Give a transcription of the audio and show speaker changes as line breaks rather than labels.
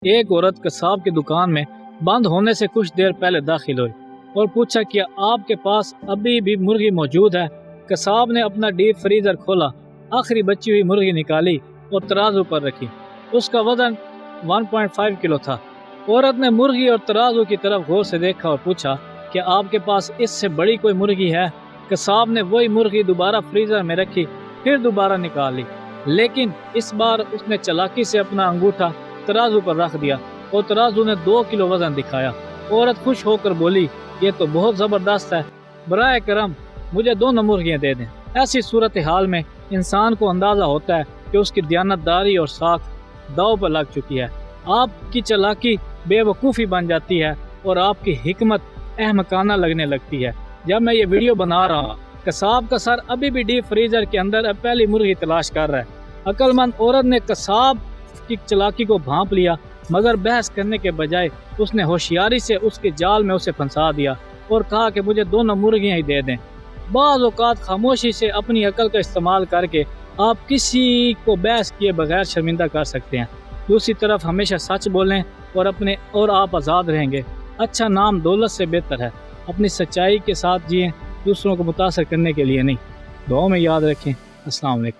ایک عورت قصاب کی دکان میں بند ہونے سے کچھ دیر پہلے داخل ہوئی اور پوچھا کہ آپ کے پاس ابھی بھی مرغی موجود ہے؟ قصاب نے اپنا ڈیپ فریزر کھولا، آخری بچی ہوئی مرغی نکالی اور ترازو پر رکھی۔ اس کا وزن 1.5 کلو تھا۔ عورت نے مرغی اور ترازو کی طرف غور سے دیکھا اور پوچھا کہ آپ کے پاس اس سے بڑی کوئی مرغی ہے؟ قصاب نے وہی مرغی دوبارہ فریزر میں رکھی، پھر دوبارہ نکال لی، لیکن اس بار اس نے چالاکی سے اپنا انگوٹھا ترازو پر رکھ دیا اور ترازو نے 2 کلو وزن دکھایا۔ عورت خوش ہو کر بولی، یہ تو بہت زبردست ہے، برائے کرم مجھے 2 مرغیاں دے دیں۔ ایسی صورتحال میں انسان کو اندازہ ہوتا ہے کہ اس کی دیانتداری اور ساکھ داؤ پر لگ چکی ہے۔ آپ کی چالاکی بے وقوفی بن جاتی ہے اور آپ کی حکمت احمقانہ لگنے لگتی ہے۔ جب میں یہ ویڈیو بنا رہا ہوں، قصاب کا سر ابھی بھی ڈیپ فریزر کے اندر پہلی مرغی تلاش کر رہا ہے۔ عقل مند عورت نے قصاب کی چالاکی کو بھانپ لیا، مگر بحث کرنے کے بجائے اس نے ہوشیاری سے اس کے جال میں اسے پھنسا دیا اور کہا کہ مجھے 2 مرغیاں ہی دے دیں۔ بعض اوقات خاموشی سے اپنی عقل کا استعمال کر کے آپ کسی کو بحث کیے بغیر شرمندہ کر سکتے ہیں۔ دوسری طرف ہمیشہ سچ بولیں اور آپ آزاد رہیں گے۔ اچھا نام دولت سے بہتر ہے۔ اپنی سچائی کے ساتھ جئیں، دوسروں کو متاثر کرنے کے لیے نہیں۔ دعاؤں میں یاد رکھیں۔ السلام علیکم۔